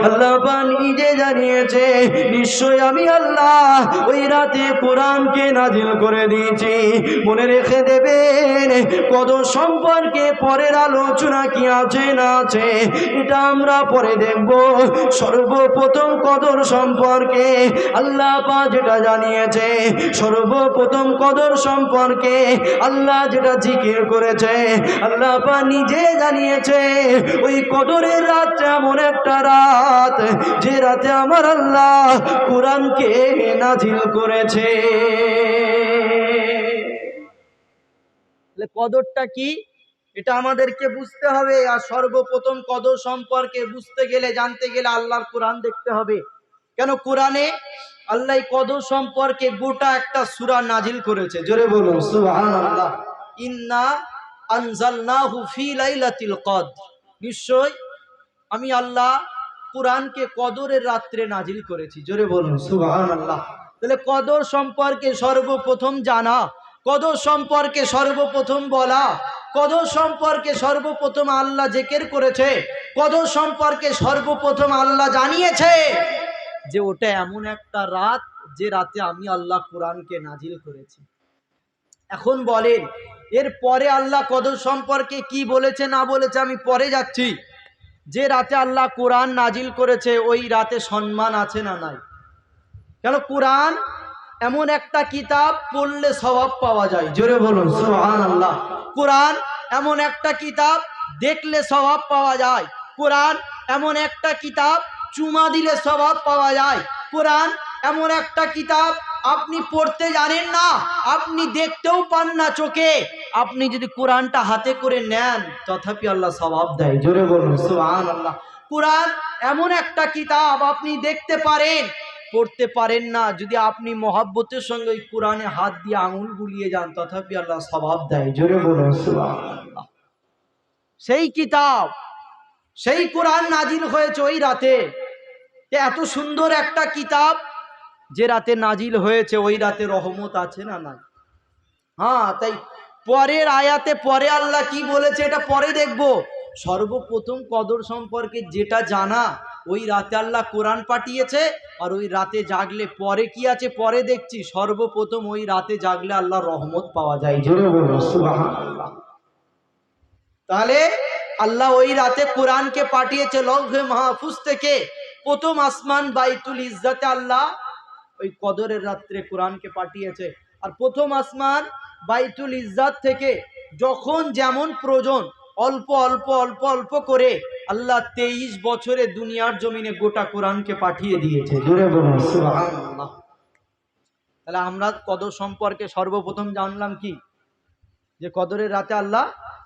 আল্লাহ পাক নিজে জানিয়েছে নিশ্চয় আমি আল্লাহ ওই রাতে কোরআনকে নাজিল করে দিয়েছি। মনে রেখে দেবেন কদর সম্পর্কে পরের আলোচনা কি আছে না আছে এটা আমরা পরে দেখব। সর্বপ্রথম কদর সম্পর্কে আল্লাহ পাক যেটা জানিয়েছে, সর্বপ্রথম কদর সম্পর্কে আল্লাহ যেটা জিকির করেছে, আল্লাহ পাক নিজে জানিয়েছে ওই কদরের রাতটা এমন একটা রাত যে রাতে আমার আল্লাহ কোরআনকে নাজিল করেছে। কদরটা কি এটা আমাদেরকে বুঝতে হবে। আর সর্বপ্রথম কদর সম্পর্কে বুঝতে গেলে জানতে গেলে আল্লাহর কোরআন দেখতে হবে। কেন কোরআনে আল্লাহ কদর সম্পর্কে গোটা একটা সূরা নাজিল করেছে। জোরে বলুন সুবহানাল্লাহ। ইন্না আনজালনাহু ফি লাইলাতিল কদর, নিশ্চয় আমি আল্লাহ কোরআনকে কদরের রাত্রে নাজিল করেছি। জোরে বলুন সুবহানাল্লাহ। তাহলে কদর সম্পর্কে সর্বপ্রথম জানা, কদর সম্পর্কে সর্বপ্রথম বলা, কদর সম্পর্কে সর্বপ্রথম আল্লাহ জিকির করেছে, কদর সম্পর্কে সর্বপ্রথম আল্লাহ জানিয়েছে যে ওটা এমন একটা রাত যে রাতে আমি আল্লাহ কোরআনকে নাজিল করেছি। এখন বলেন এর পরে আল্লাহ কদর সম্পর্কে কি বলেছে না বলেছে আমি পরে যাচ্ছি। যে রাতে আল্লাহ কোরআন নাজিল করেছে ওই রাতে সম্মান আছে না নাই? কেন কোরআন এমন একটা কিতাব পড়লে সওয়াব পাওয়া যায়। জোরে বলুন সুবহানাল্লাহ। কোরআন এমন একটা কিতাব দেখলে সওয়াব পাওয়া যায়। কোরআন এমন একটা কিতাব চুমা দিলে সওয়াব পাওয়া যায়। কোরআন এমন একটা কিতাব আপনি পড়তে জানেন না, আপনি দেখতেও পান না চোখে, আপনি যদি কোরআনটা হাতে করে নেন তথাপি আল্লাহ সওয়াব দেয়। জোরে বলুন সুবহানাল্লাহ। কোরআন এমন একটা কিতাব আপনি দেখতে পারেন, পড়তে পারেন না, যদি আপনি মহব্বতের সঙ্গে ওই কোরআনে হাত দিয়ে আঙুল বুলিয়ে যান তথাপি আল্লাহ সওয়াব দেয়। জোরে বলুন সুবহানাল্লাহ। সেই কিতাব, সেই কোরআন নাজিল হয়েছে ওই রাতে। এত সুন্দর একটা কিতাব যে রাতে নাজিল হয়েছে ওই রাতে রহমত আছে না নাই? হ্যাঁ, তাই পরের আয়াতে পরে আল্লাহ কি বলেছে এটা পরে দেখব। সর্বপ্রথম কদর সম্পর্কে যেটা জানা, ওই রাতে আল্লাহ কোরআন পাঠিয়েছে, আর ওই রাতে জাগলে পরে কি আছে পরে দেখছি। সর্বপ্রথম ওই রাতে জাগলে আল্লাহ রহমত পাওয়া যায়। জোরে বলুন সুবহানাল্লাহ। তাহলে আল্লাহ ওই রাতে কোরআনকে পাঠিয়েছে লৌহে মাহফুজ থেকে প্রথম আসমান বাইতুল ইজ্জতে আল্লাহ ওই কদরের রাত্রে কোরআনকে পাঠিয়েছে। আর প্রথম আসমান বাইতুল ইজ্জাত থেকে যখন যেমন প্রয়োজন অল্প অল্প অল্প অল্প করে আল্লাহ 23 বছরে দুনিয়ার জমিনে গোটা কোরআনকে পাঠিয়ে দিয়েছে। জোরে বলুন সুবহানাল্লাহ। তাহলে আমরা কদর সম্পর্কে সর্বপ্রথম জানলাম কি, যে কদরের রাতে আল্লাহ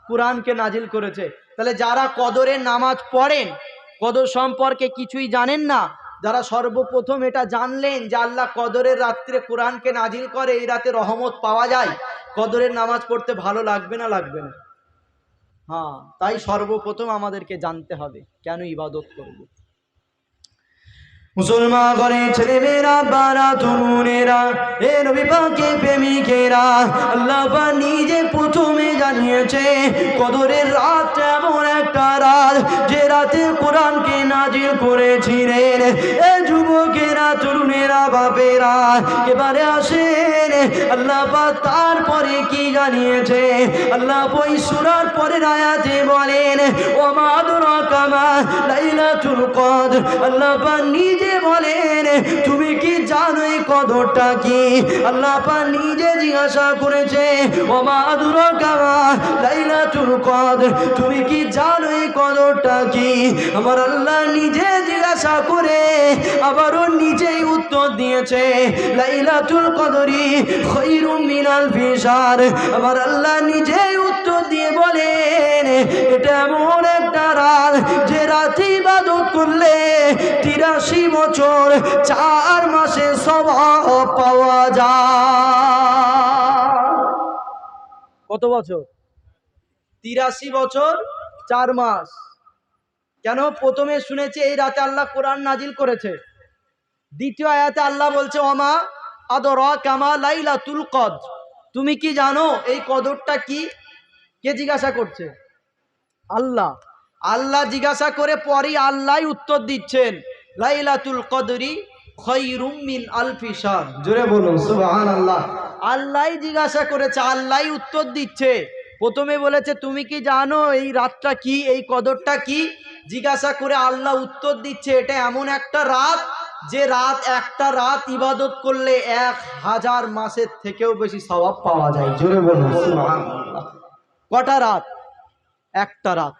কোরআনকে নাজিল করেছে। তাহলে যারা কদরের নামাজ পড়েন কদর সম্পর্কে কিছুই জানেন না, যারা সর্বপ্রথম এটা জানলেন যে আল্লাহ কদরের রাত্রে কোরআনকে নাজিল করে এই রাতে রহমত পাওয়া যায়, কদরের নামাজ পড়তে ভালো লাগবে না লাগবে না? হ্যাঁ, তাই সর্বপ্রথম আমাদেরকে জানতে হবে কেন ইবাদত করব। মুসলমান ঘরে ছেলেমেয়েরা বারা তরুণেরা এ নবী পাকের প্রেমিকেরা, আল্লাহ পাক নিজে প্রথমে জানিয়েছে কদরের রাত এমন একটা রাত যে রাতে কোরআনকে নাজিল করেছিলেন। এ যুবকেরা তরুণেরা বাপেরা এবারে আসেন, আল্লাহ পাক তারপরে কি জানিয়েছে। আল্লাহ ওই সূরার পরের আয়াতে বলেন ওমা আদরাকা মা লাইলাতুল কদর। আল্লাহ পাক নিজে বলেন তুমি কি জানো এই কদরটা কি? আল্লাহ পাক নিজে জিজ্ঞাসা করেছে ওমা আদরাকা মা লাইলাতুল কদর, তুমি কি জানো এই কদরটা কি? আমার আল্লাহ নিজে জিজ্ঞাসা করে আবারও নিজেই উত্তর দিয়েছে লাইলাতুল কদরি খায়রুম মিন আলফি শাহর। আমার আল্লাহ নিজেই উত্তর দিয়ে বলেন এটা এমন একটা রাত যে রাতে ইবাদত করলে 83 বছর 4 মাসে সওয়াব পাওয়া যায়। কত বছর? 83 বছর 4 মাস। কেন? প্রথমে শুনেছে এই রাতে আল্লাহ কোরআন নাজিল করেছে। দ্বিতীয় আয়াতে আল্লাহ বলছে ওমা আদরাকা মা লাইলাতুল কদর, তুমি কি জানো এই কদরটা কি? কে জিজ্ঞাসা করছে? আল্লাহ। আল্লাহ জিজ্ঞাসা করে পরই আল্লাহ উত্তর দিচ্ছেন, লাইলাতুল কদরি খায়রুম মিন আলফি শাহর। জোরে বলুন সুবহানাল্লাহ। আল্লাহই জিজ্ঞাসা করেছে, আল্লাহই উত্তর দিচ্ছে। প্রথমে বলেছে তুমি কি জানো এই রাতটা কি, এই কদরটা কি? জিজ্ঞাসা করে আল্লাহ উত্তর দিচ্ছে, এটা এমন একটা রাত যে রাত, একটা রাত ইবাদত করলে 1000 মাসের থেকেও বেশি সওয়াব পাওয়া যায়। জোরে বলুন সুবহানাল্লাহ। কটা রাত? একটা রাত।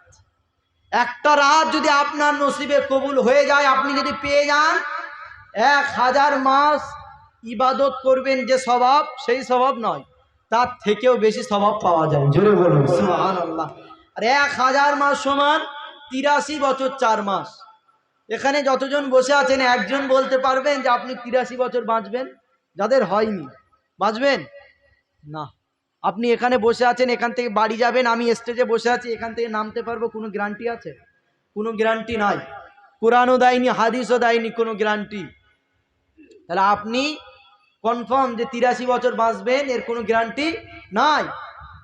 একটা রাত যদি আপনার নসিবে কবুল হয়ে যায়, আপনি যদি পেয়ে যান, 1000 মাস ইবাদত করবেন যে স্বভাব, সেই স্বভাব নয়, তার থেকেও বেশি স্বভাব পাওয়া যায়। জোরে বলুন সুবহানাল্লাহ। আর 1000 মাস সমান 83 বছর 4 মাস। এখানে যতজন বসে আছেন, একজন বলতে পারবেন যে আপনি 83 বছর বাঁচবেন? যাদের হয়নি, বাঁচবেন না। আপনি এখানে বসে আছেন, এখান থেকে বাড়ি যাবেন, আমি স্টেজে বসে আছি, এখান থেকে নামতে পারবো, কোনো গ্যারান্টি আছে? কোনো গ্যারান্টি নাই। কোরআনও দেয়নি, হাদিসও দেয়নি, কোনো গ্যারান্টি। তাহলে আপনি কনফার্ম যে 83 বছর বাঁচবেন, এর কোনো গ্যারান্টি নাই।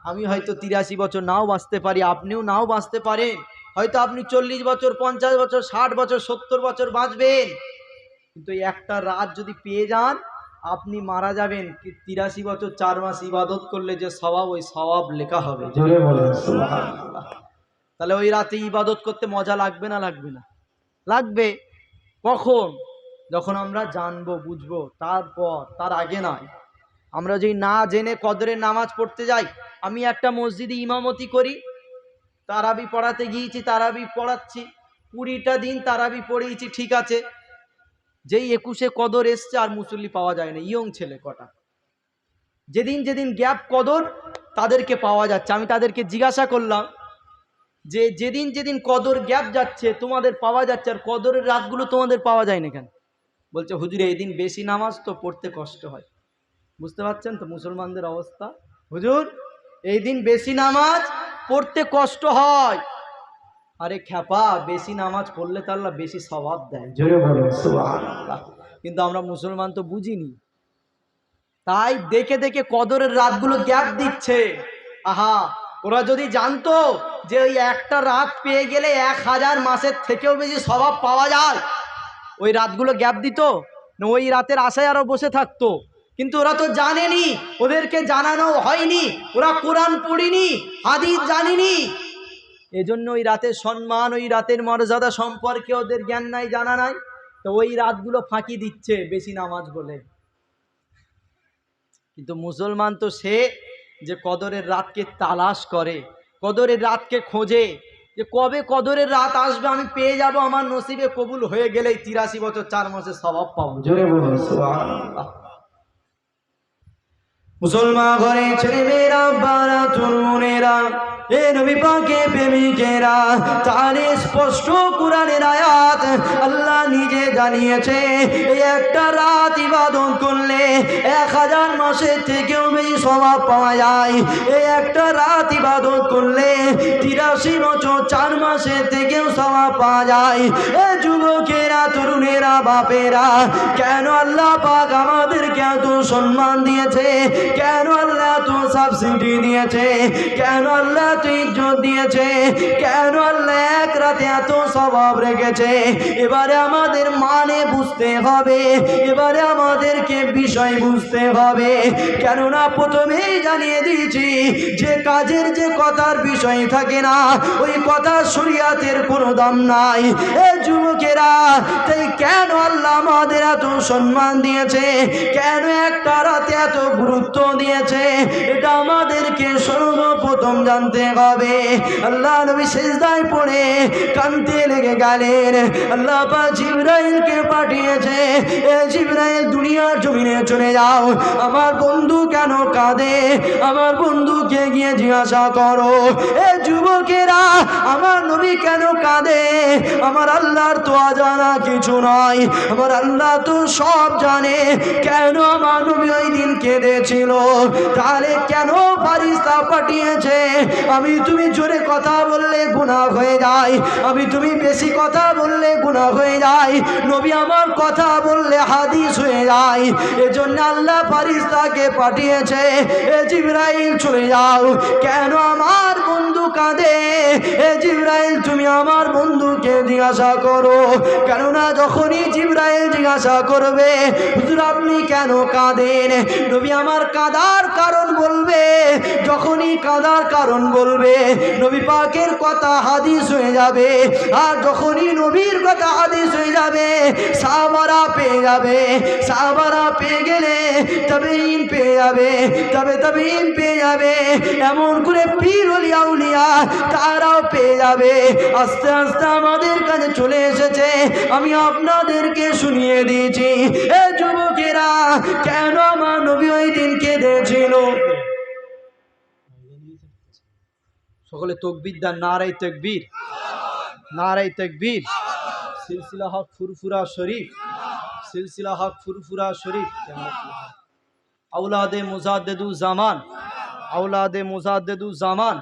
আমি হয়তো 83 বছর নাও বাঁচতে পারি, আপনিও নাও বাঁচতে পারেন। হয়তো আপনি 40 বছর, 50 বছর, 60 বছর, 70 বছর বাঁচবেন, কিন্তু একটা রাত যদি পেয়ে যান, আপনি মারা যাবেন 83 বছর 4 মাস ইবাদত করলে যে সওয়াব, ওই সওয়াব লেখা হবে। জোরে বলেন সুবহানাল্লাহ। তাহলে ওই রাতে ইবাদত করতে মজা লাগবে না লাগবে না? লাগবে। কখন? যখন আমরা জানবো, বুঝবো, তারপর, তার আগে নয়। আমরা যদি না জেনে কদরের নামাজ পড়তে যাই, আমি একটা মসজিদে ইমামতি করি, তারাবি পড়াতে গিয়েছি, তারাবি পড়াচ্ছি, 20টা দিন তারাবি পড়িয়েছি, ঠিক আছে। যেই 21-এ কদর এসছে আর মুসল্লি পাওয়া যায় না, ইয়ং ছেলে কটা, যেদিন যেদিন গ্যাপ কদর তাদেরকে পাওয়া যাচ্ছে। আমি তাদেরকে জিজ্ঞাসা করলাম যে যেদিন যেদিন কদর গ্যাপ যাচ্ছে তোমাদের পাওয়া যাচ্ছে, আর কদরের রাতগুলো তোমাদের পাওয়া যায় না কেন? বলছে হুজুর এই দিন বেশি নামাজ তো, পড়তে কষ্ট হয়। বুঝতে পারছেন তো মুসলমানদের অবস্থা? হুজুর এই দিন বেশি নামাজ পড়তে কষ্ট হয়। আরে খ্যাপা, বেশি নামাজ পড়লে তো আল্লাহ বেশি সওয়াব দেয়। জোরে বলুন সুবহানাল্লাহ। কিন্তু আমরা মুসলমান তো বুঝিনি, তাই দেখে দেখে কদরের রাতগুলো গ্যাপ দিচ্ছে। আহা, ওরা যদি জানতো যে ওই একটা রাত পেয়ে গেলে 1000 মাসের থেকেও বেশি সওয়াব পাওয়া যায়, ওই রাতগুলো গ্যাপ দিত না? ওই রাতের আশায় আরো বসে থাকতো। কিন্তু ওরা তো জানেনি, ওদেরকে জানানো হয়নি, ওরা কোরআন পড়িনি, হাদিস জানিনি, এজন্য ওই রাতের সম্মান, ওই রাতের মর্যাদা সম্পর্কে ওদের জ্ঞান নাই, জানা নাই। তো ওই রাতগুলো ফাঁকি দিচ্ছে বেশি নামাজ বলে। কিন্তু মুসলমান তো সে যে কদরের রাতকে তালাশ করে, কদরের রাতকে খোঁজে, যে কবে কদরের রাত আসবে, আমি পেয়ে যাব, আমার নসিবে কবুল হয়ে গেলেই 83 বছর 4 মাসের সওয়াব পাবো। জোরে বলুন সুবহানাল্লাহ। মুসলমান ঘরে ছেলে মেয়েরা, বারা তরুণেরা, এ নবী পাকের প্রেমিকেরা, তাহলে স্পষ্ট কোরআনের আয়াত আল্লাহ নিজে জানিয়েছে, এই একটা রাত ইবাদত করলে 1000 মাসের থেকেও বেশি সওয়াব পাওয়া যায়। এই একটা রাত ইবাদত করলে 83 বছর 4 মাসের থেকেও সওয়াব পাওয়া যায়। এ যুবকেরা, তরুণেরা, বাপেরা, কেন আল্লাহ পাক আমাদেরকে এত সম্মান দিয়েছে? কেন আল্লাহ এত সাবসিডি দিয়েছে? কেন আল্লাহ এত ইজ্জত দিয়েছে? কেন আল্লাহ এক রাতে এত সওয়াব রেখেছে? এবারে আমাদের মানে বুঝতে হবে, এবারে আমাদেরকে বিষয় বুঝতে হবে। কেননা প্রথমেই জানিয়ে দিয়েছি যে কাজের যে কথার বিষয় থাকে না, ওই কথা শরীয়তের কোনো দাম নাই। এ যুবকেরা, তাই কেন আল্লাহ আমাদের এত সম্মান দিয়েছে, কেন একটা রাতে এত গুরুত্ব দিয়েছে, এটা আমাদেরকে সর্বপ্রথম জানতে হবে। আল্লাহ নবী সিজদায় পড়ে কাঁদতে লেগে গেলেন। আল্লাহ পাক জিবরাইলকে পাঠিয়েছে, এ জিবরাইল দুনিয়ার জমিনে চলে যাও, আমার বন্ধু কেন কাঁদে, আমার বন্ধুকে গিয়ে জিজ্ঞাসা করো। এ যুবকেরা, আমার নবী কেন কাঁদে? আমার আল্লাহর তো অজানা কিছু নয়, আমার আল্লাহ তো সব জানে। কেন আমার নবী ওই দিন কেঁদেছিল? তাহলে কেন ফারিস্তা পাঠিয়েছে? আমি তুমি জোরে কথা বললে গুনাহ হয়ে যায়, আমি তুমি বেশি কথা বললে গুনাহ হয়ে যায়, নবী আমার কথা বললে হাদিস হয়ে যায়। এজন্য আল্লাহ ফারিস্তাকে পাঠিয়েছে, এ জিবরাইল চলে যাও, কেন আমার বন্ধু কাঁদে, এ জিবরাইল তুমি আমার বন্ধুকে জিজ্ঞাসা করো। কেননা যখনই জিবরাইল জিজ্ঞাসা করবে হুজুর আপনি কেন কাঁদেন, নবী আমার কাঁদার কারণ বলবে। যখনই কাঁদার কারণ বলবে নবী পাকের কথা হাদিস হয়ে যাবে, আর যখনই নবীর কথা হাদিস হয়ে যাবে সাহাবারা পেয়ে যাবে, সাহাবারা পেয়ে গেলে তাবেঈন পেয়ে যাবে, তাবেঈন পেয়ে যাবে, এমন করে পীর ওলি আউলিয়া তারাও পেয়ে যাবে। আস্তে আস্তে আমাদের কাছে চলে এসেছে, আমি আপনাদেরকে শুনিয়ে দিয়েছি। এ যুবকেরা, কেন আমার নবী ওই দিন কেঁদেছিল? সকলে তাকবীর দেন, নারায়ে তাকবীর, নারায়ে তাকবীর। সিলসিলা হক ফুরফুরা শরীফ, সিলসিলা হক ফুরফুরা শরীফ। আওলাদে মুজাদ্দিদুজ জামান, আওলাদে মুজাদ্দিদুজ জামান।